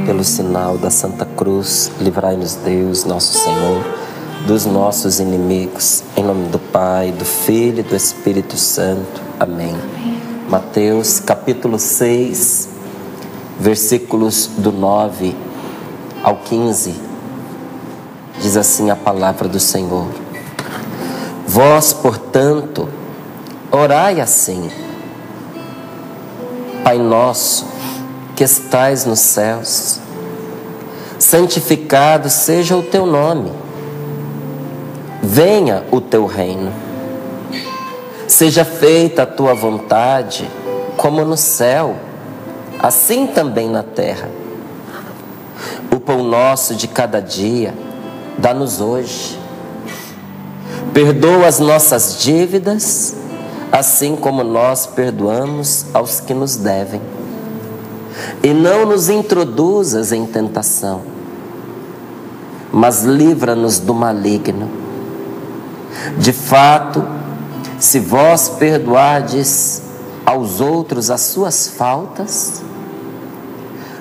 Pelo sinal da Santa Cruz, livrai-nos Deus, nosso Senhor, dos nossos inimigos. Em nome do Pai, do Filho e do Espírito Santo. Amém. Mateus capítulo 6, versículos do 9 ao 15. Diz assim a palavra do Senhor: Vós, portanto, orai assim: Pai nosso, que estais nos céus, santificado seja o teu nome. Venha o teu reino. Seja feita a tua vontade, como no céu, assim também na terra. O pão nosso de cada dia, dá-nos hoje. Perdoa as nossas dívidas, assim como nós perdoamos aos que nos devem. E não nos introduzas em tentação, mas livra-nos do maligno. De fato, se vós perdoardes aos outros as suas faltas,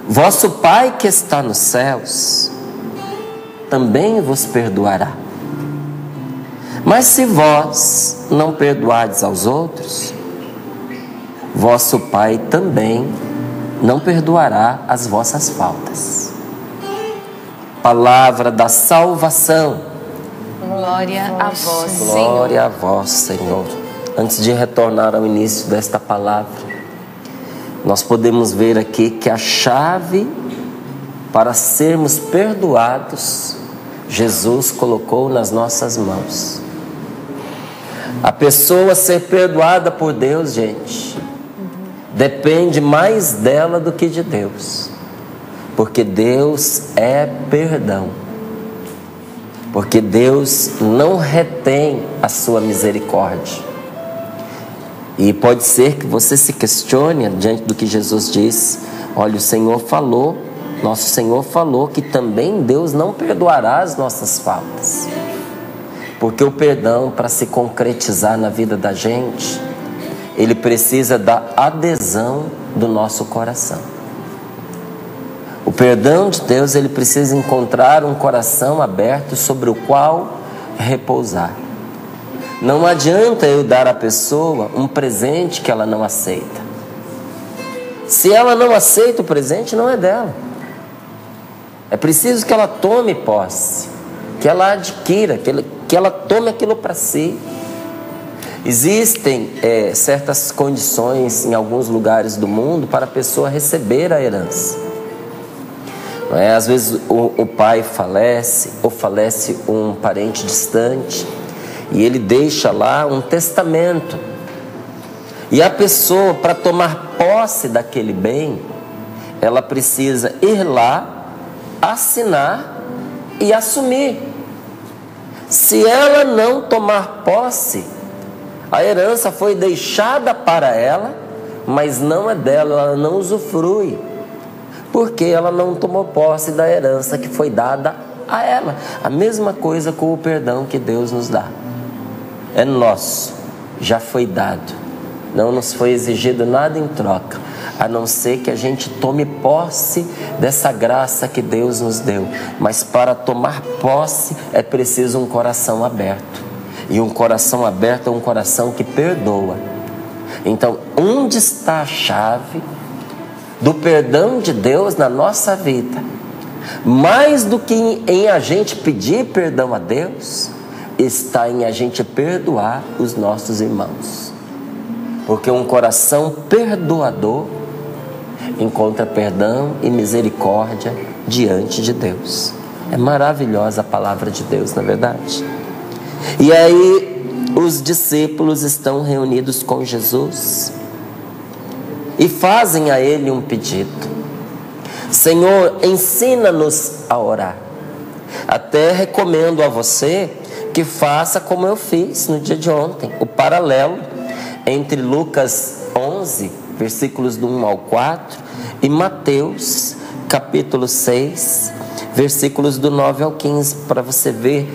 vosso Pai que está nos céus também vos perdoará. Mas se vós não perdoardes aos outros, vosso Pai também não perdoará as vossas faltas. Palavra da salvação. Glória a vós, Senhor. Glória a vós, Senhor. Antes de retornar ao início desta palavra, nós podemos ver aqui que a chave para sermos perdoados, Jesus colocou nas nossas mãos. A pessoa ser perdoada por Deus, gente, depende mais dela do que de Deus. Porque Deus é perdão. Porque Deus não retém a sua misericórdia. E pode ser que você se questione diante do que Jesus disse. Olha, o Senhor falou, nosso Senhor falou que também Deus não perdoará as nossas faltas. Porque o perdão, para se concretizar na vida da gente, ele precisa da adesão do nosso coração. O perdão de Deus, ele precisa encontrar um coração aberto sobre o qual repousar. Não adianta eu dar à pessoa um presente que ela não aceita. Se ela não aceita o presente, não é dela. É preciso que ela tome posse, que ela adquira, que ela tome aquilo para si. Existem certas condições em alguns lugares do mundo para a pessoa receber a herança. Não é? Às vezes o pai falece, ou falece um parente distante, e ele deixa lá um testamento. E a pessoa, para tomar posse daquele bem, ela precisa ir lá, assinar e assumir. Se ela não tomar posse, a herança foi deixada para ela, mas não é dela, ela não usufrui, porque ela não tomou posse da herança que foi dada a ela. A mesma coisa com o perdão que Deus nos dá. É nosso, já foi dado, não nos foi exigido nada em troca, a não ser que a gente tome posse dessa graça que Deus nos deu. Mas para tomar posse é preciso um coração aberto. E um coração aberto é um coração que perdoa. Então, onde está a chave do perdão de Deus na nossa vida? Mais do que em a gente pedir perdão a Deus, está em a gente perdoar os nossos irmãos. Porque um coração perdoador encontra perdão e misericórdia diante de Deus. É maravilhosa a palavra de Deus, na verdade. E aí os discípulos estão reunidos com Jesus e fazem a ele um pedido: Senhor, ensina-nos a orar. Até recomendo a você que faça como eu fiz no dia de ontem, o paralelo entre Lucas 11, versículos do 1 ao 4, e Mateus capítulo 6, versículos do 9 ao 15, para você ver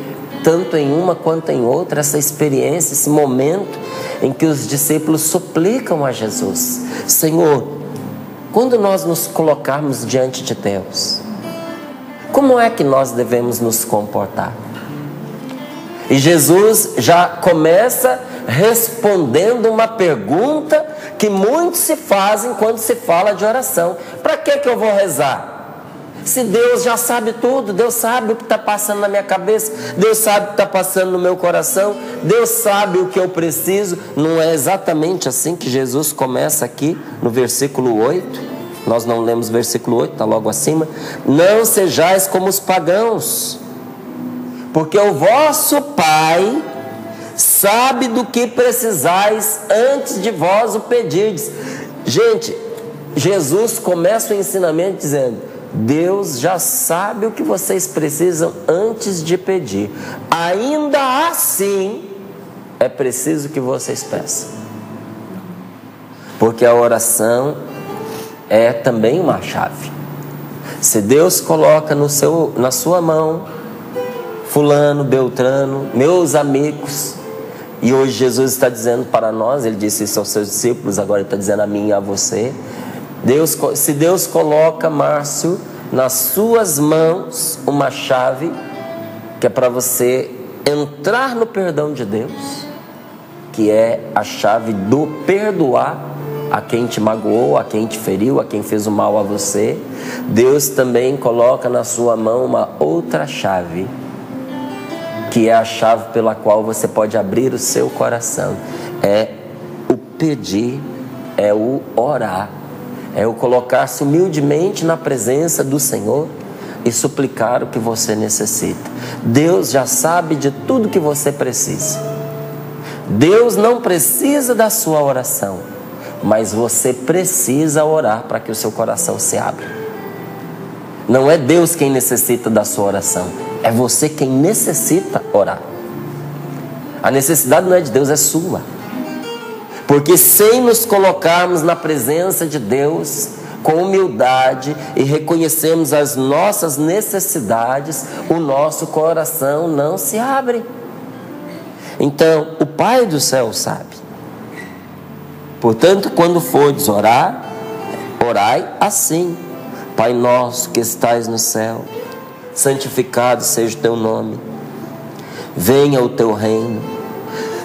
tanto em uma quanto em outra essa experiência, esse momento em que os discípulos suplicam a Jesus: Senhor, quando nós nos colocarmos diante de Deus, como é que nós devemos nos comportar? E Jesus já começa respondendo uma pergunta que muitos se fazem quando se fala de oração. Para que eu vou rezar? Se Deus já sabe tudo, Deus sabe o que está passando na minha cabeça, Deus sabe o que está passando no meu coração, Deus sabe o que eu preciso. Não é exatamente assim que Jesus começa aqui no versículo 8. Nós não lemos o versículo 8, está logo acima. Não sejais como os pagãos, porque o vosso Pai sabe do que precisais antes de vós o pedirdes. Gente, Jesus começa o ensinamento dizendo: Deus já sabe o que vocês precisam antes de pedir. Ainda assim, é preciso que vocês peçam. Porque a oração é também uma chave. Se Deus coloca na sua mão, fulano, beltrano, meus amigos, e hoje Jesus está dizendo para nós, Ele disse isso aos seus discípulos, agora Ele está dizendo a mim e a você. Se Deus coloca, Márcio, nas suas mãos uma chave, que é para você entrar no perdão de Deus, que é a chave do perdoar a quem te magoou, a quem te feriu, a quem fez o mal a você, Deus também coloca na sua mão uma outra chave, que é a chave pela qual você pode abrir o seu coração. É o pedir, é o orar, é o colocar-se humildemente na presença do Senhor e suplicar o que você necessita. Deus já sabe de tudo que você precisa. Deus não precisa da sua oração, mas você precisa orar para que o seu coração se abra. Não é Deus quem necessita da sua oração, é você quem necessita orar. A necessidade não é de Deus, é sua. Porque sem nos colocarmos na presença de Deus com humildade e reconhecermos as nossas necessidades, o nosso coração não se abre. Então, o Pai do céu sabe. Portanto, quando fordes orar, orai assim: Pai nosso que estais no céu, santificado seja o teu nome, venha o teu reino,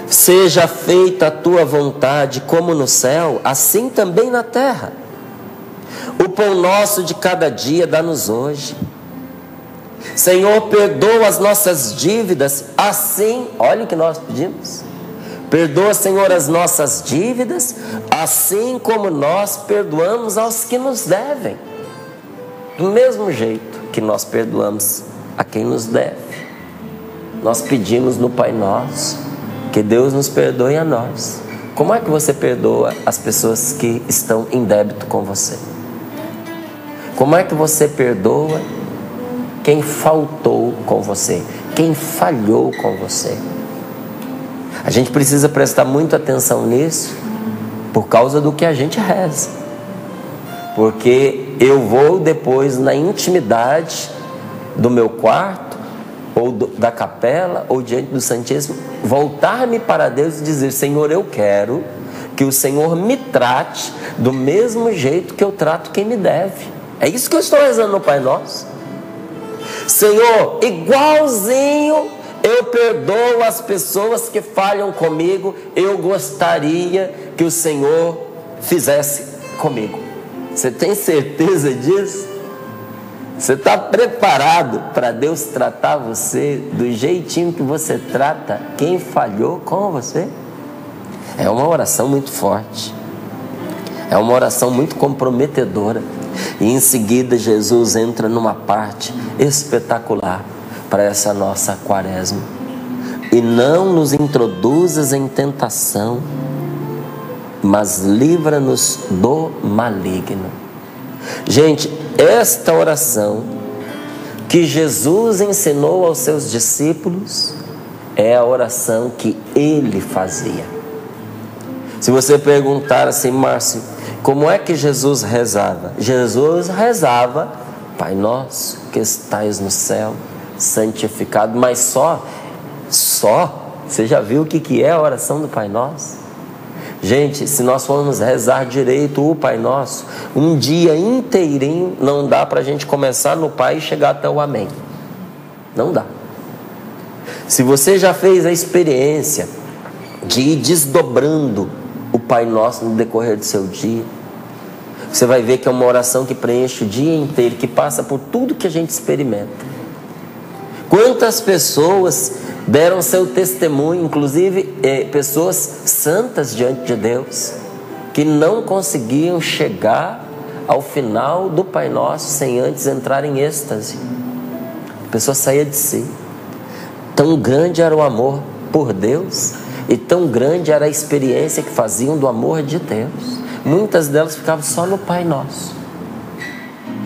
seja feita a tua vontade, como no céu, assim também na terra. O pão nosso de cada dia dá-nos hoje. Senhor, perdoa as nossas dívidas, assim, olha o que nós pedimos. Perdoa, Senhor, as nossas dívidas, assim como nós perdoamos aos que nos devem. Do mesmo jeito que nós perdoamos a quem nos deve, nós pedimos no Pai Nosso que Deus nos perdoe a nós. Como é que você perdoa as pessoas que estão em débito com você? Como é que você perdoa quem faltou com você, quem falhou com você? A gente precisa prestar muita atenção nisso por causa do que a gente reza. Porque eu vou depois na intimidade do meu quarto, ou da capela, ou diante do Santíssimo, voltar-me para Deus e dizer: Senhor, eu quero que o Senhor me trate do mesmo jeito que eu trato quem me deve. É isso que eu estou rezando no Pai Nosso. Senhor, igualzinho eu perdoo as pessoas que falham comigo, eu gostaria que o Senhor fizesse comigo. Você tem certeza disso? Você está preparado para Deus tratar você do jeitinho que você trata quem falhou com você? É uma oração muito forte, é uma oração muito comprometedora. E em seguida Jesus entra numa parte espetacular para essa nossa quaresma: e não nos introduzas em tentação, mas livra-nos do maligno. Gente, esta oração que Jesus ensinou aos seus discípulos é a oração que Ele fazia. Se você perguntar assim: Márcio, como é que Jesus rezava? Jesus rezava: Pai nosso que estais no céu, santificado. Mas só, você já viu o que é a oração do Pai Nosso? Gente, se nós formos rezar direito o Pai Nosso, um dia inteirinho não dá para a gente começar no Pai e chegar até o Amém. Não dá. Se você já fez a experiência de ir desdobrando o Pai Nosso no decorrer do seu dia, você vai ver que é uma oração que preenche o dia inteiro, que passa por tudo que a gente experimenta. Quantas pessoas deram seu testemunho, inclusive pessoas santas diante de Deus, que não conseguiam chegar ao final do Pai Nosso sem antes entrar em êxtase. A pessoa saía de si. Tão grande era o amor por Deus e tão grande era a experiência que faziam do amor de Deus. Muitas delas ficavam só no Pai Nosso,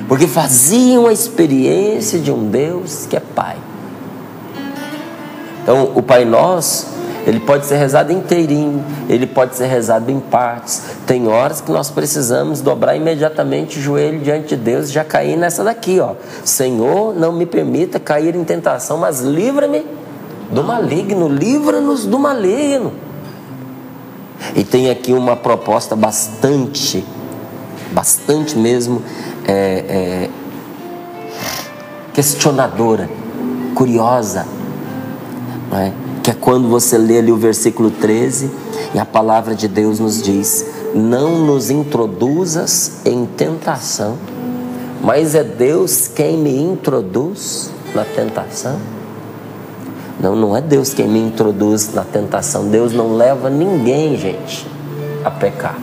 porque faziam a experiência de um Deus que é Pai. Então o Pai Nosso, ele pode ser rezado inteirinho, ele pode ser rezado em partes. Tem horas que nós precisamos dobrar imediatamente o joelho diante de Deus e já cair nessa daqui, ó. Senhor, não me permita cair em tentação, mas livra-me do maligno, livra-nos do maligno. E tem aqui uma proposta bastante mesmo questionadora, curiosa, não é? Que é quando você lê ali o versículo 13 e a palavra de Deus nos diz: não nos introduzas em tentação, mas é Deus quem me introduz na tentação. Não é Deus quem me introduz na tentação. Deus não leva ninguém, gente, a pecar.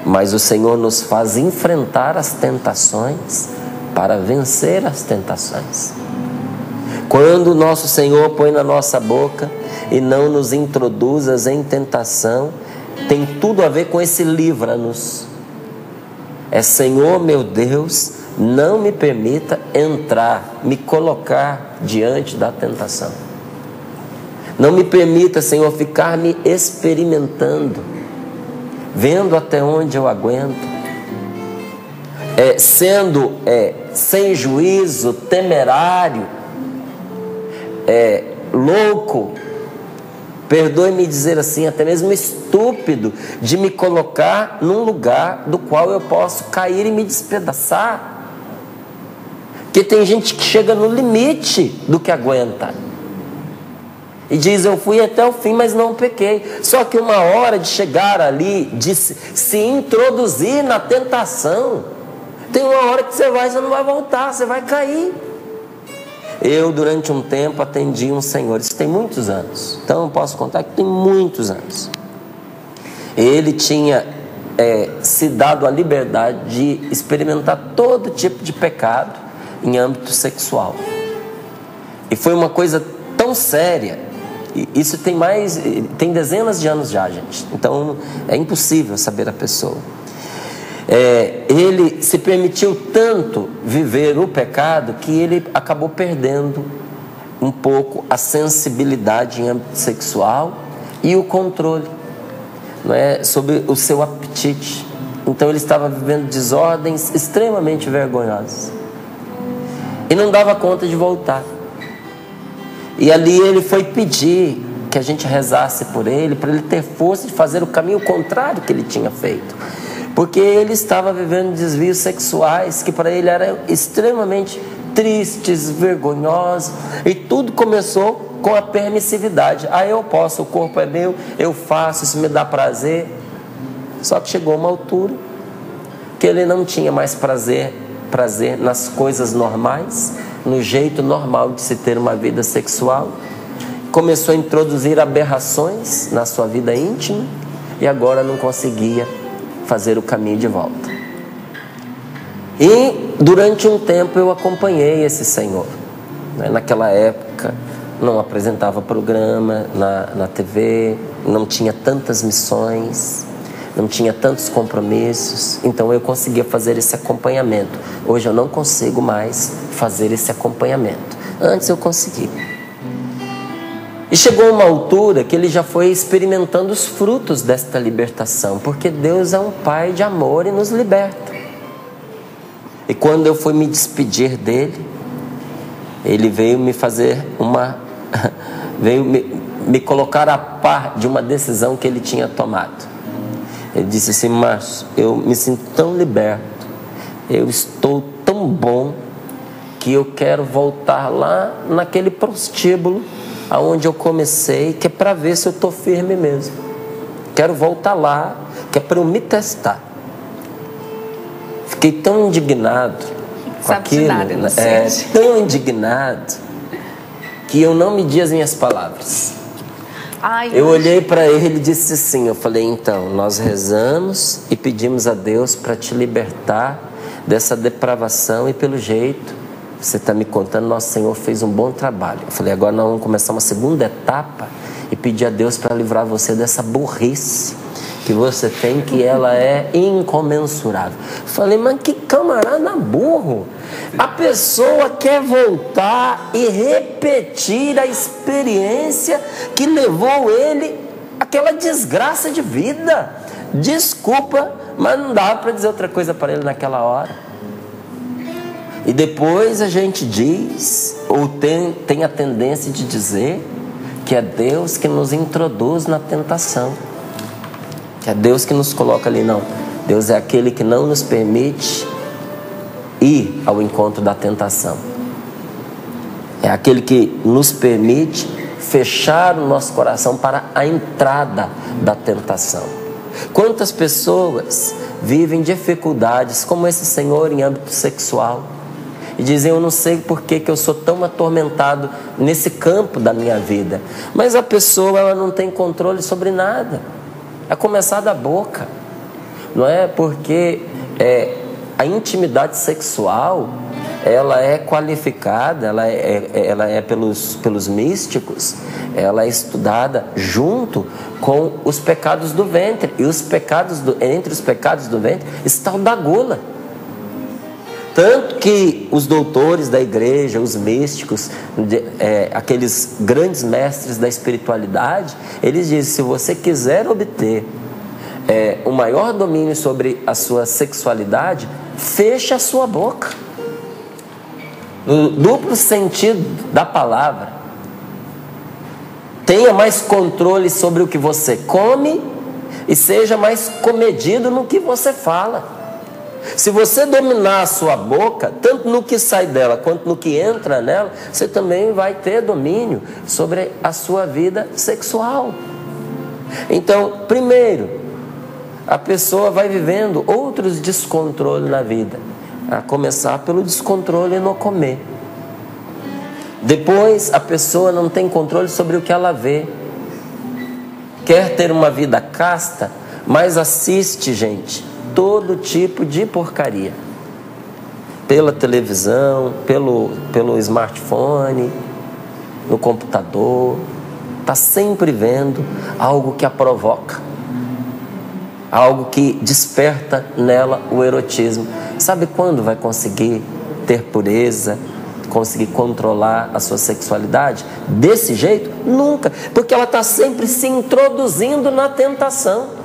Mas o Senhor nos faz enfrentar as tentações para vencer as tentações. Quando o nosso Senhor põe na nossa boca e não nos introduzas em tentação, tem tudo a ver com esse livra-nos. É: Senhor meu Deus, não me permita entrar, me colocar diante da tentação. Não me permita, Senhor, ficar me experimentando, vendo até onde eu aguento, sendo sem juízo, temerário, louco, perdoe-me dizer assim, até mesmo estúpido, de me colocar num lugar do qual eu posso cair e me despedaçar. Porque tem gente que chega no limite do que aguenta e diz: eu fui até o fim, mas não pequei. Só que uma hora de chegar ali, de se introduzir na tentação, tem uma hora que você não vai voltar, você vai cair. Eu, durante um tempo, atendi um senhor, isso tem muitos anos, então eu posso contar que tem muitos anos. Ele tinha se dado a liberdade de experimentar todo tipo de pecado em âmbito sexual. E foi uma coisa tão séria, e isso tem dezenas de anos já, gente. Então é impossível saber a pessoa. Ele se permitiu tanto viver o pecado que ele acabou perdendo um pouco a sensibilidade em âmbito sexual e o controle, não é, sobre o seu apetite. Então ele estava vivendo desordens extremamente vergonhosas e não dava conta de voltar. E ali ele foi pedir que a gente rezasse por ele, para ele ter força de fazer o caminho contrário que ele tinha feito, porque ele estava vivendo desvios sexuais que para ele eram extremamente tristes, vergonhosos, e tudo começou com a permissividade. Eu posso, o corpo é meu, eu faço, isso me dá prazer. Só que chegou uma altura que ele não tinha mais prazer nas coisas normais, no jeito normal de se ter uma vida sexual. Começou a introduzir aberrações na sua vida íntima e agora não conseguia fazer o caminho de volta. E durante um tempo eu acompanhei esse senhor. Naquela época não apresentava programa na TV, não tinha tantas missões, não tinha tantos compromissos, então eu conseguia fazer esse acompanhamento. Hoje eu não consigo mais fazer esse acompanhamento. Antes eu conseguia. E chegou uma altura que ele já foi experimentando os frutos desta libertação, porque Deus é um Pai de amor e nos liberta. E quando eu fui me despedir dele, ele veio me fazer veio me colocar a par de uma decisão que ele tinha tomado. Ele disse assim: Márcio, eu me sinto tão liberto, eu estou tão bom, que eu quero voltar lá naquele prostíbulo aonde eu comecei, que é para ver se eu estou firme mesmo. Quero voltar lá, que é para eu me testar. Fiquei tão indignado com aquilo, tão indignado, que eu não medi as minhas palavras. Eu olhei para ele e disse assim, eu falei: então, nós rezamos e pedimos a Deus para te libertar dessa depravação, e pelo jeito você está me contando, nosso Senhor fez um bom trabalho. Eu falei: agora nós vamos começar uma segunda etapa e pedir a Deus para livrar você dessa burrice que você tem, que ela é incomensurável. Falei: mas que camarada burro! A pessoa quer voltar e repetir a experiência que levou ele àquela desgraça de vida. Desculpa, mas não dava para dizer outra coisa para ele naquela hora. E depois a gente diz, ou tem a tendência de dizer, que é Deus que nos introduz na tentação, que é Deus que nos coloca ali. Não, Deus é aquele que não nos permite ir ao encontro da tentação. É aquele que nos permite fechar o nosso coração para a entrada da tentação. Quantas pessoas vivem dificuldades como esse senhor em âmbito sexual e dizem: eu não sei por que eu sou tão atormentado nesse campo da minha vida. Mas a pessoa, ela não tem controle sobre nada. É começar da boca, não é? Porque a intimidade sexual, ela é qualificada, ela é pelos místicos, ela é estudada junto com os pecados do ventre. E entre os pecados do ventre está o da gula. Tanto que os doutores da igreja, os místicos, aqueles grandes mestres da espiritualidade, eles dizem: se você quiser obter o maior domínio sobre a sua sexualidade, feche a sua boca. No duplo sentido da palavra. Tenha mais controle sobre o que você come e seja mais comedido no que você fala. Se você dominar a sua boca, tanto no que sai dela quanto no que entra nela, você também vai ter domínio sobre a sua vida sexual. Então, primeiro, a pessoa vai vivendo outros descontroles na vida, a começar pelo descontrole no comer. Depois, a pessoa não tem controle sobre o que ela vê. Quer ter uma vida casta, mas assiste, gente, todo tipo de porcaria. Pela televisão, pelo smartphone, no computador. Está sempre vendo algo que a provoca, algo que desperta nela o erotismo. Sabe quando vai conseguir ter pureza, conseguir controlar a sua sexualidade? Desse jeito? Nunca, porque ela está sempre se introduzindo na tentação.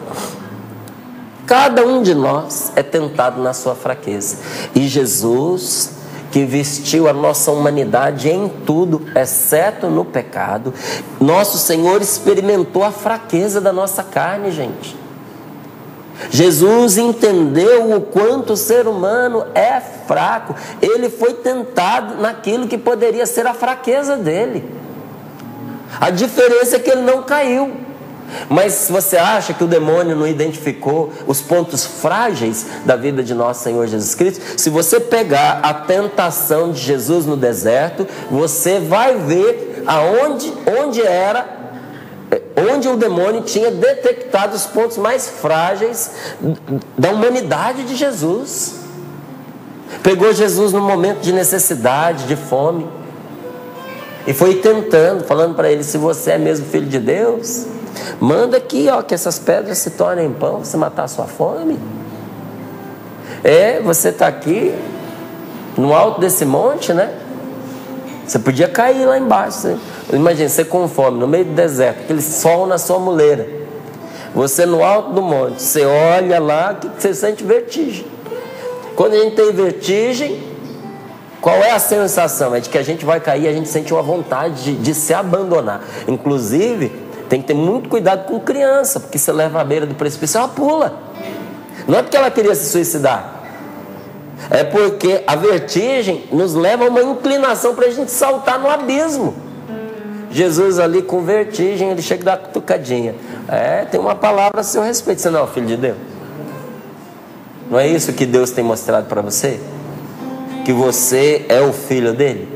Cada um de nós é tentado na sua fraqueza. E Jesus, que vestiu a nossa humanidade em tudo, exceto no pecado, nosso Senhor experimentou a fraqueza da nossa carne, gente. Jesus entendeu o quanto o ser humano é fraco. Ele foi tentado naquilo que poderia ser a fraqueza dele. A diferença é que ele não caiu. Mas se você acha que o demônio não identificou os pontos frágeis da vida de nosso Senhor Jesus Cristo, se você pegar a tentação de Jesus no deserto, você vai ver onde o demônio tinha detectado os pontos mais frágeis da humanidade de Jesus. Pegou Jesus no momento de necessidade, de fome, e foi tentando, falando para ele: se você é mesmo filho de Deus, manda aqui, que essas pedras se tornem pão, para você matar a sua fome. Você está aqui no alto desse monte, né? Você podia cair lá embaixo. Imagina, você com fome, no meio do deserto, aquele sol na sua muleira. Você no alto do monte, você olha lá, que você sente vertigem. Quando a gente tem vertigem, Qual é a sensação? É de que a gente vai cair, a gente sente uma vontade de se abandonar. Inclusive, tem que ter muito cuidado com criança, porque você leva à beira do precipício, ela pula. Não é porque ela queria se suicidar. É porque a vertigem nos leva a uma inclinação para a gente saltar no abismo. Jesus ali com vertigem, ele chega a dar uma cutucadinha. Tem uma palavra a seu respeito. Você não é o filho de Deus? Não é isso que Deus tem mostrado para você? Que você é o filho dele?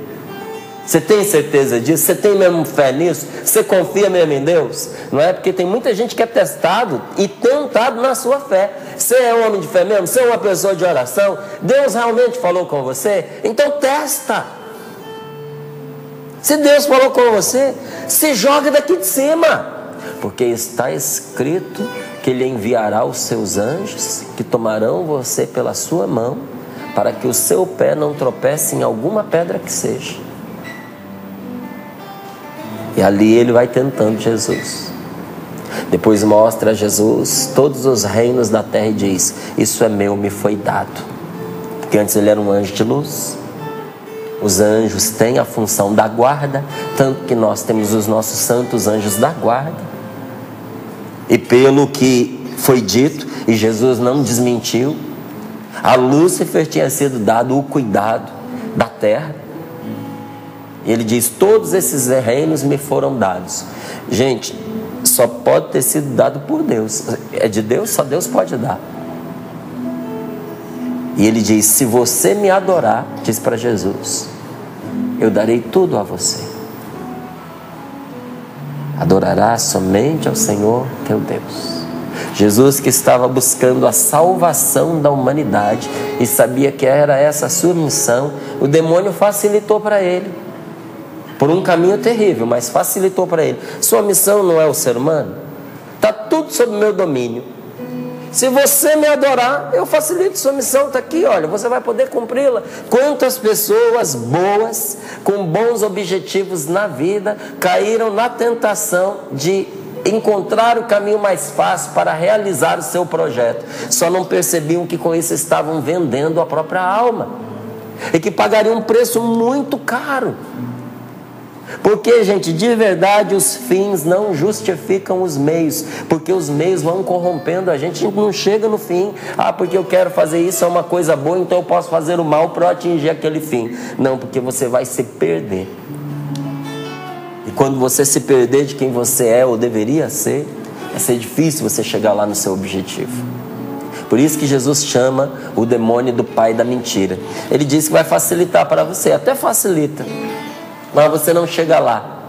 Você tem certeza disso? Você tem mesmo fé nisso? Você confia mesmo em Deus? Não é? Porque tem muita gente que é testado e tentado na sua fé. Você é um homem de fé mesmo? Você é uma pessoa de oração? Deus realmente falou com você? Então testa. Se Deus falou com você, se joga daqui de cima. Porque está escrito que Ele enviará os seus anjos que tomarão você pela sua mão, para que o seu pé não tropece em alguma pedra que seja. E ali ele vai tentando Jesus. Depois mostra a Jesus todos os reinos da terra e diz: isso é meu, me foi dado. Porque antes ele era um anjo de luz. Os anjos têm a função da guarda, tanto que nós temos os nossos santos anjos da guarda. E pelo que foi dito, e Jesus não desmentiu, a Lúcifer tinha sido dado o cuidado da terra. E ele diz: todos esses reinos me foram dados. Gente, só pode ter sido dado por Deus. É de Deus, só Deus pode dar. E ele diz: se você me adorar, diz para Jesus, eu darei tudo a você. Adorarás somente ao Senhor teu Deus. Jesus, que estava buscando a salvação da humanidade e sabia que era essa a sua missão, o demônio facilitou para ele, por um caminho terrível, mas facilitou para ele. Sua missão não é o ser humano? Está tudo sob meu domínio. Se você me adorar, eu facilito sua missão. Está aqui, olha, você vai poder cumpri-la. Quantas pessoas boas, com bons objetivos na vida, caíram na tentação de encontrar o caminho mais fácil para realizar o seu projeto. Só não percebiam que com isso estavam vendendo a própria alma. E que pagariam um preço muito caro. Porque, gente, de verdade, os fins não justificam os meios, porque os meios vão corrompendo a gente não chega no fim. Porque eu quero fazer isso, é uma coisa boa, então eu posso fazer o mal para atingir aquele fim. Não, porque você vai se perder. E quando você se perder de quem você é ou deveria ser, vai ser difícil você chegar lá no seu objetivo. Por isso que Jesus chama o demônio do pai da mentira. Ele diz que vai facilitar para você, até facilita, mas você não chega lá.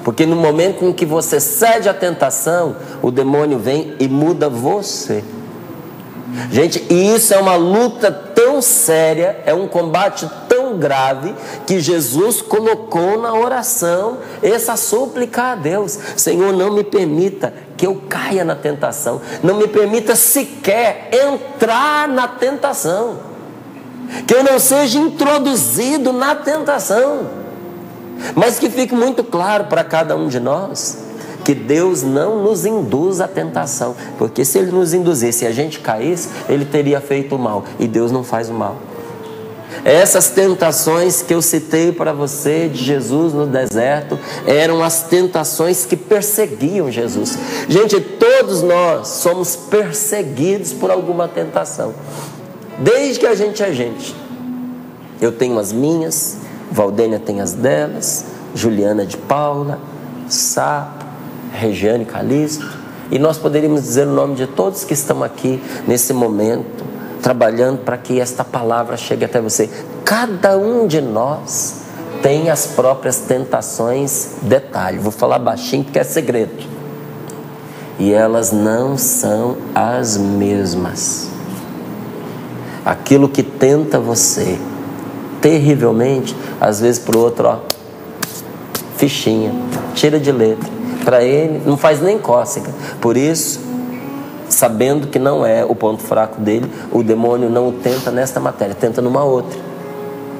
Porque no momento em que você cede à tentação, o demônio vem e muda você. Gente, e isso é uma luta tão séria, é um combate tão grave, que Jesus colocou na oração essa súplica a Deus: Senhor, não me permita que eu caia na tentação, não me permita sequer entrar na tentação, que eu não seja introduzido na tentação. Mas que fique muito claro para cada um de nós que Deus não nos induz à tentação, porque se Ele nos induzisse e a gente caísse, Ele teria feito o mal, e Deus não faz o mal. Essas tentações que eu citei para você de Jesus no deserto eram as tentações que perseguiam Jesus. Gente, todos nós somos perseguidos por alguma tentação, desde que a gente é gente. Eu tenho as minhas, Valdênia tem as delas, Juliana de Paula, Sapo, Regiane Calixto, e nós poderíamos dizer o nome de todos que estão aqui nesse momento, trabalhando para que esta palavra chegue até você. Cada um de nós tem as próprias tentações. Detalhe, vou falar baixinho porque é segredo, e elas não são as mesmas. Aquilo que tenta você terrivelmente, às vezes para o outro, fichinha, tira de letra. Para ele não faz nem cócega. Por isso, sabendo que não é o ponto fraco dele, o demônio não o tenta nesta matéria, tenta numa outra,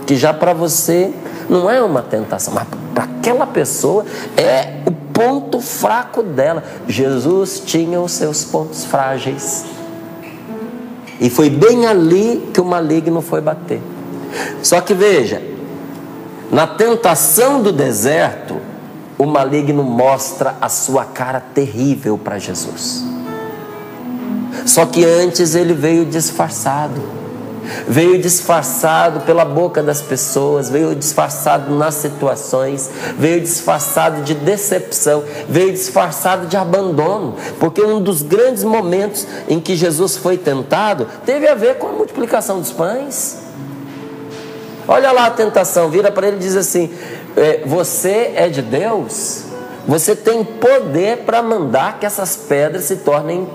que já para você não é uma tentação, mas para aquela pessoa é o ponto fraco dela. Jesus tinha os seus pontos frágeis, e foi bem ali que o maligno foi bater. Só que veja, na tentação do deserto, o maligno mostra a sua cara terrível para Jesus. Só que antes ele veio disfarçado. Veio disfarçado pela boca das pessoas, veio disfarçado nas situações, veio disfarçado de decepção, veio disfarçado de abandono, porque um dos grandes momentos em que Jesus foi tentado teve a ver com a multiplicação dos pães. Olha lá a tentação, vira para ele e diz assim: você é de Deus, você tem poder para mandar que essas pedras se tornem em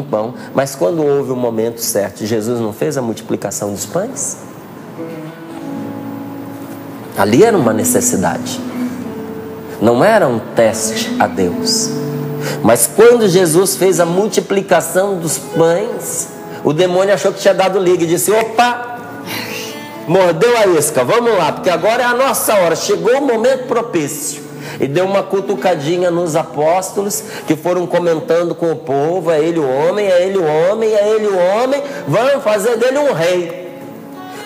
pão. Mas quando houve o momento certo, Jesus não fez a multiplicação dos pães? Ali era uma necessidade, não era um teste a Deus. Mas quando Jesus fez a multiplicação dos pães, o demônio achou que tinha dado liga e disse: opa, mordeu a isca, vamos lá, porque agora é a nossa hora, chegou o momento propício. E deu uma cutucadinha nos apóstolos, que foram comentando com o povo: é ele o homem, é ele o homem, é ele o homem, vamos fazer dele um rei,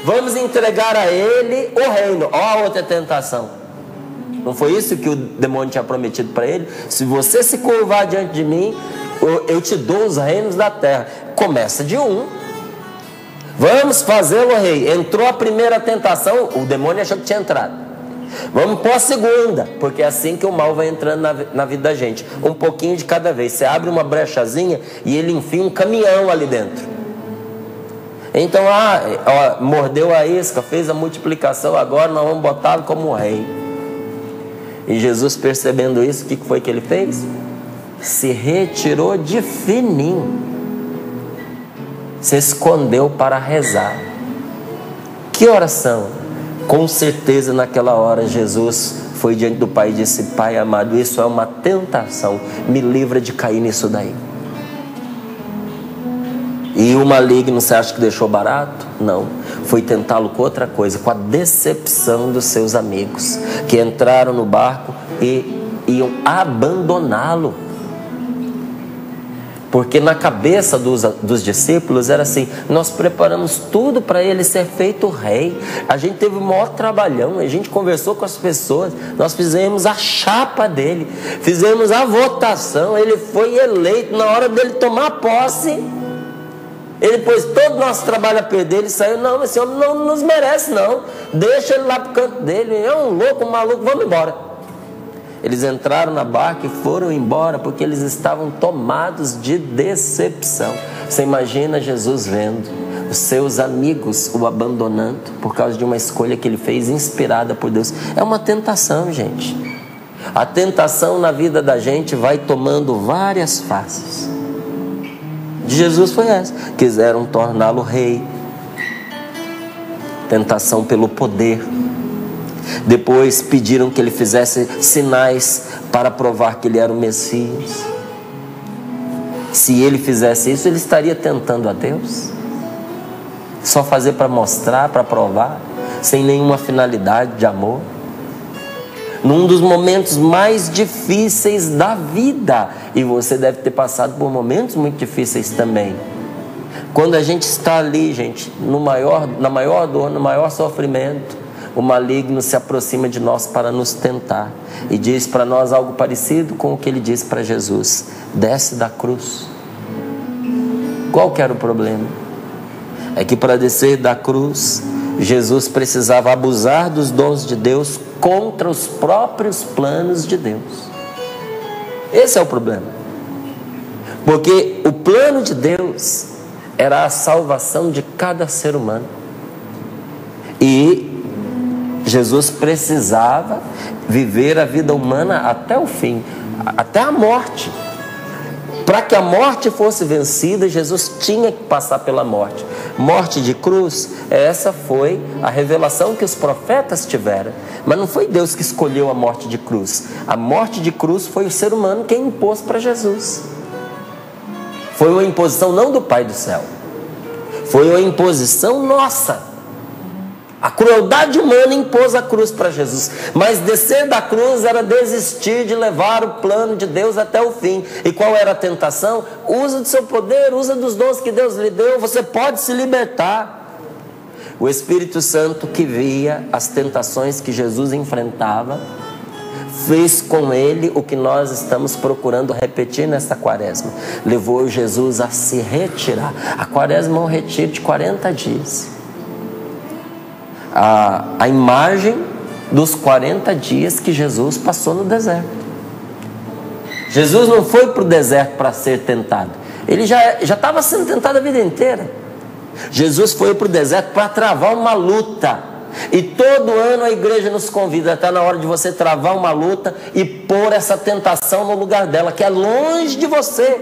vamos entregar a ele o reino. Ó a outra tentação. Não foi isso que o demônio tinha prometido para ele? Se você se curvar diante de mim, eu te dou os reinos da terra. Começa de um, vamos fazê-lo rei. Entrou a primeira tentação, o demônio achou que tinha entrado. Vamos pôr a segunda, porque é assim que o mal vai entrando na vida da gente, um pouquinho de cada vez. Você abre uma brechazinha e ele enfia um caminhão ali dentro. Então, mordeu a isca, fez a multiplicação, agora nós vamos botá-lo como rei. E Jesus, percebendo isso, o que foi que ele fez? Se retirou de fininho, se escondeu para rezar. Que oração! Com certeza naquela hora Jesus foi diante do Pai e disse: Pai amado, isso é uma tentação, me livra de cair nisso daí. E o maligno, você acha que deixou barato? Não, foi tentá-lo com outra coisa, com a decepção dos seus amigos, que entraram no barco e iam abandoná-lo. Porque na cabeça dos discípulos era assim: nós preparamos tudo para ele ser feito rei. A gente teve o maior trabalhão, a gente conversou com as pessoas, nós fizemos a chapa dele, fizemos a votação, ele foi eleito. Na hora dele tomar posse, ele pôs todo o nosso trabalho a perder, ele saiu: não, esse homem não nos merece não, deixa ele lá para o canto dele, é um louco, um maluco, vamos embora. Eles entraram na barca e foram embora porque eles estavam tomados de decepção. Você imagina Jesus vendo os seus amigos o abandonando por causa de uma escolha que ele fez inspirada por Deus. É uma tentação, gente. A tentação na vida da gente vai tomando várias faces. De Jesus foi essa: quiseram torná-lo rei. Tentação pelo poder. Depois pediram que ele fizesse sinais para provar que ele era o Messias. Se ele fizesse isso, ele estaria tentando a Deus? Só fazer para mostrar, para provar, sem nenhuma finalidade de amor? Num dos momentos mais difíceis da vida, e você deve ter passado por momentos muito difíceis também. Quando a gente está ali, gente, na maior dor, no maior sofrimento, o maligno se aproxima de nós para nos tentar e diz para nós algo parecido com o que ele disse para Jesus: desce da cruz. Qual que era o problema? É que para descer da cruz, Jesus precisava abusar dos dons de Deus contra os próprios planos de Deus. Esse é o problema. Porque o plano de Deus era a salvação de cada ser humano. E Jesus precisava viver a vida humana até o fim, até a morte. Para que a morte fosse vencida, Jesus tinha que passar pela morte. Morte de cruz, essa foi a revelação que os profetas tiveram. Mas não foi Deus que escolheu a morte de cruz. A morte de cruz foi o ser humano quem impôs para Jesus. Foi uma imposição não do Pai do céu, foi uma imposição nossa. A crueldade humana impôs a cruz para Jesus. Mas descer da cruz era desistir de levar o plano de Deus até o fim. E qual era a tentação? Usa do seu poder, usa dos dons que Deus lhe deu. Você pode se libertar. O Espírito Santo, que via as tentações que Jesus enfrentava, fez com ele o que nós estamos procurando repetir nesta quaresma. Levou Jesus a se retirar. A quaresma é um retiro de 40 dias. A imagem dos 40 dias que Jesus passou no deserto. Jesus não foi para o deserto para ser tentado. Ele já estava sendo tentado a vida inteira. Jesus foi para o deserto para travar uma luta. E todo ano a igreja nos convida, está na hora de você travar uma luta e pôr essa tentação no lugar dela, que é longe de você.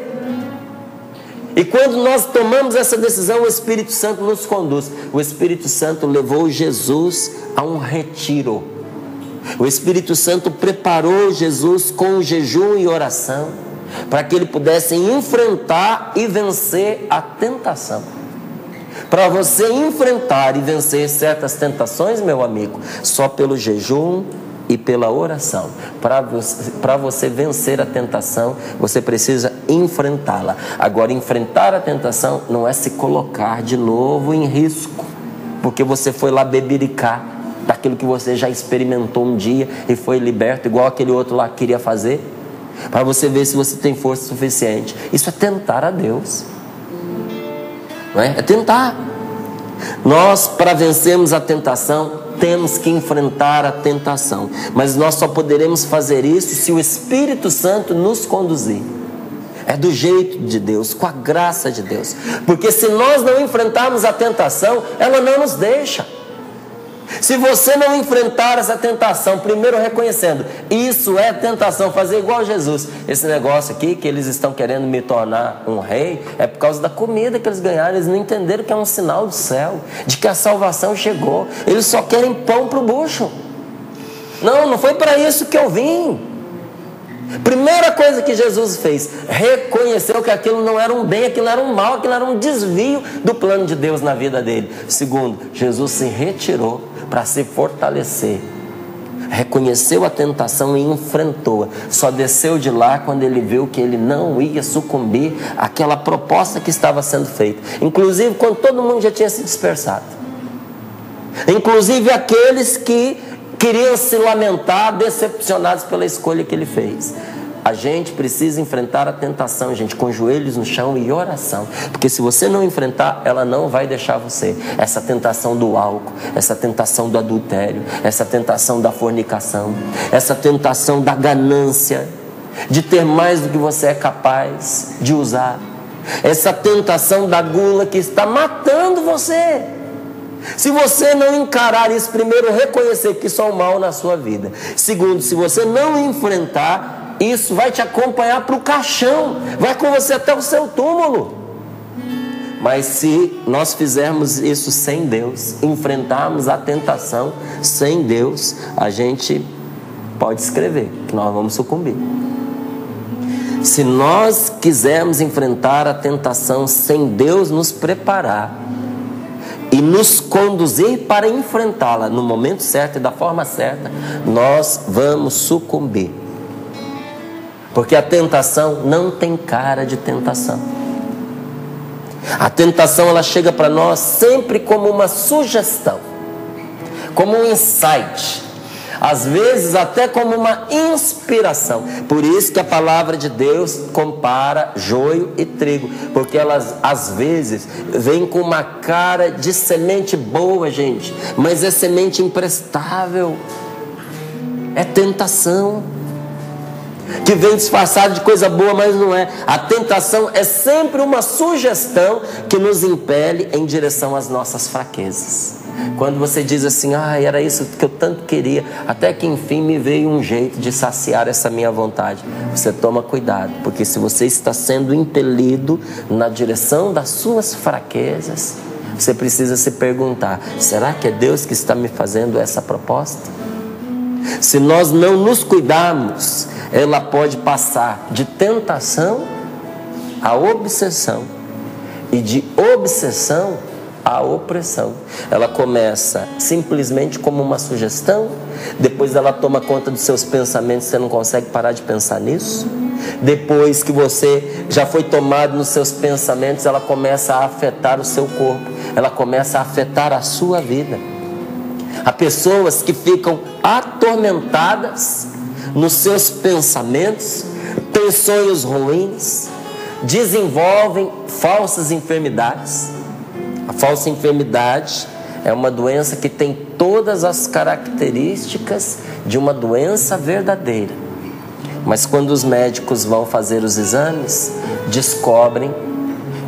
E quando nós tomamos essa decisão, o Espírito Santo nos conduz. O Espírito Santo levou Jesus a um retiro. O Espírito Santo preparou Jesus com jejum e oração, para que ele pudesse enfrentar e vencer a tentação. Para você enfrentar e vencer certas tentações, meu amigo, só pelo jejum e pela oração. Para você vencer a tentação, você precisa enfrentá-la. Agora, enfrentar a tentação não é se colocar de novo em risco, porque você foi lá bebericar daquilo que você já experimentou um dia e foi liberto, igual aquele outro lá queria fazer, para você ver se você tem força suficiente. Isso é tentar a Deus. Não é? É tentar. Nós, para vencermos a tentação, temos que enfrentar a tentação. Mas nós só poderemos fazer isso se o Espírito Santo nos conduzir. É do jeito de Deus, com a graça de Deus. Porque se nós não enfrentarmos a tentação, ela não nos deixa. Se você não enfrentar essa tentação, primeiro reconhecendo, isso é tentação, fazer igual Jesus. Esse negócio aqui, que eles estão querendo me tornar um rei, é por causa da comida que eles ganharam. Eles não entenderam que é um sinal do céu, de que a salvação chegou. Eles só querem pão para o bucho. Não foi para isso que eu vim. Primeira coisa que Jesus fez, reconheceu que aquilo não era um bem, aquilo era um mal, aquilo era um desvio do plano de Deus na vida dele. Segundo, Jesus se retirou para se fortalecer. Reconheceu a tentação e enfrentou-a. Só desceu de lá quando ele viu que ele não ia sucumbir àquela proposta que estava sendo feita. Inclusive quando todo mundo já tinha se dispersado. Inclusive aqueles que queriam se lamentar, decepcionados pela escolha que ele fez. A gente precisa enfrentar a tentação, gente, com joelhos no chão e oração. Porque se você não enfrentar, ela não vai deixar você. Essa tentação do álcool, essa tentação do adultério, essa tentação da fornicação, essa tentação da ganância, de ter mais do que você é capaz de usar. Essa tentação da gula que está matando você. Se você não encarar isso, primeiro, reconhecer que isso é um mal na sua vida. Segundo, se você não enfrentar, isso vai te acompanhar para o caixão, vai com você até o seu túmulo. Mas se nós fizermos isso sem Deus, enfrentarmos a tentação sem Deus, a gente pode escrever que nós vamos sucumbir. Se nós quisermos enfrentar a tentação sem Deus nos preparar e nos conduzir para enfrentá-la no momento certo e da forma certa, nós vamos sucumbir. Porque a tentação não tem cara de tentação. A tentação, ela chega para nós sempre como uma sugestão, como um insight, às vezes até como uma inspiração. Por isso que a palavra de Deus compara joio e trigo, porque elas às vezes vêm com uma cara de semente boa, gente, mas é semente imprestável, é tentação, que vem disfarçado de coisa boa, mas não é. A tentação é sempre uma sugestão que nos impele em direção às nossas fraquezas. Quando você diz assim, era isso que eu tanto queria, até que enfim me veio um jeito de saciar essa minha vontade. Você toma cuidado, porque se você está sendo impelido na direção das suas fraquezas, você precisa se perguntar, será que é Deus que está me fazendo essa proposta? Se nós não nos cuidarmos, ela pode passar de tentação a obsessão e de obsessão a opressão. Ela começa simplesmente como uma sugestão, depois ela toma conta dos seus pensamentos, você não consegue parar de pensar nisso. Depois que você já foi tomado nos seus pensamentos, ela começa a afetar o seu corpo. ela começa a afetar a sua vida. Há pessoas que ficam atormentadas nos seus pensamentos, têm sonhos ruins, desenvolvem falsas enfermidades. A falsa enfermidade é uma doença que tem todas as características de uma doença verdadeira. Mas quando os médicos vão fazer os exames, descobrem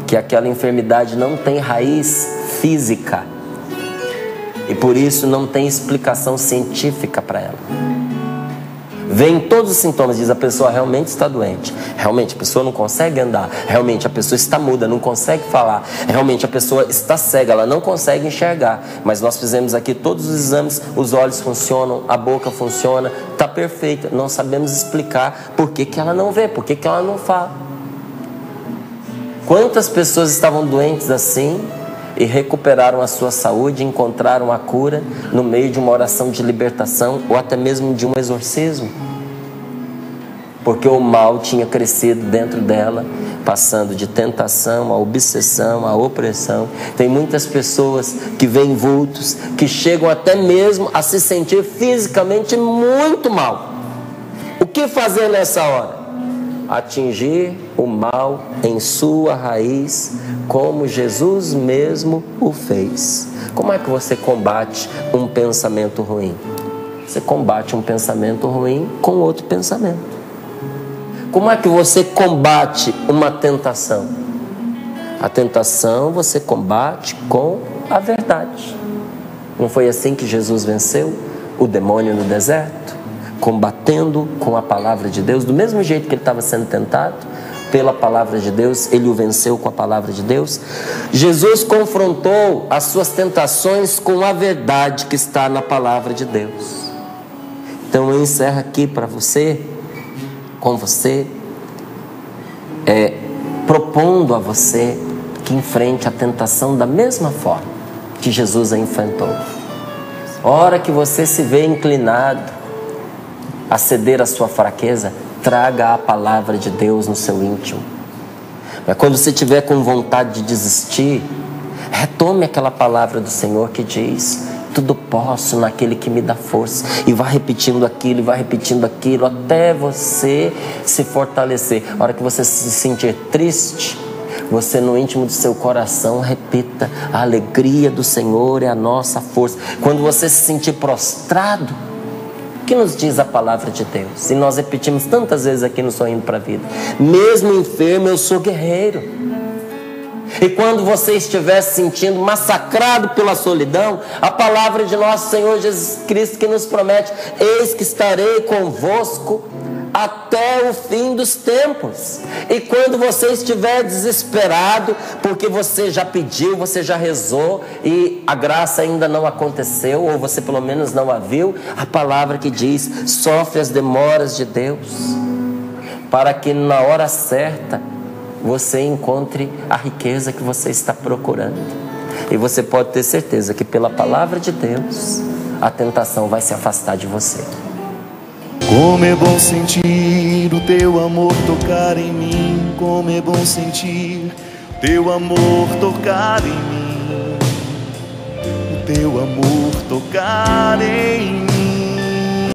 que aquela enfermidade não tem raiz física. E por isso não tem explicação científica para ela. Vem todos os sintomas, diz a pessoa realmente está doente, realmente a pessoa não consegue andar, realmente a pessoa está muda, não consegue falar, realmente a pessoa está cega, ela não consegue enxergar. Mas nós fizemos aqui todos os exames, os olhos funcionam, a boca funciona, está perfeita. Não sabemos explicar por que ela não vê, por que ela não fala. Quantas pessoas estavam doentes assim e recuperaram a sua saúde, encontraram a cura no meio de uma oração de libertação ou até mesmo de um exorcismo? Porque o mal tinha crescido dentro dela, passando de tentação a obsessão, a opressão. Tem muitas pessoas que veem vultos, que chegam até mesmo a se sentir fisicamente muito mal. O que fazer nessa hora? Atingir o mal em sua raiz, como Jesus mesmo o fez. Como é que você combate um pensamento ruim? Você combate um pensamento ruim com outro pensamento. Como é que você combate uma tentação? A tentação você combate com a verdade. Não foi assim que Jesus venceu o demônio no deserto? Combatendo com a palavra de Deus, do mesmo jeito que ele estava sendo tentado, pela palavra de Deus, ele o venceu com a palavra de Deus. Jesus confrontou as suas tentações com a verdade que está na palavra de Deus. Então eu encerro aqui para você, com você, propondo a você que enfrente a tentação da mesma forma que Jesus a enfrentou. A hora que você se vê inclinado a ceder à sua fraqueza, traga a palavra de Deus no seu íntimo. Mas quando você estiver com vontade de desistir, retome aquela palavra do Senhor que diz: tudo posso naquele que me dá força. E vá repetindo aquilo, e vá repetindo aquilo, até você se fortalecer. A hora que você se sentir triste, você no íntimo do seu coração repita: a alegria do Senhor é a nossa força. Quando você se sentir prostrado, o que nos diz a palavra de Deus? E nós repetimos tantas vezes aqui no Sorrindo para a Vida: mesmo enfermo eu sou guerreiro. E quando você estiver se sentindo massacrado pela solidão, a palavra de nosso Senhor Jesus Cristo que nos promete: eis que estarei convosco até o fim dos tempos. E quando você estiver desesperado, porque você já pediu, você já rezou e a graça ainda não aconteceu, ou você pelo menos não a viu, a palavra que diz: sofre as demoras de Deus, para que na hora certa você encontre a riqueza que você está procurando. E você pode ter certeza que pela palavra de Deus a tentação vai se afastar de você. Como é bom sentir o teu amor tocar em mim. Como é bom sentir o teu amor tocar em mim. O teu amor tocar em mim.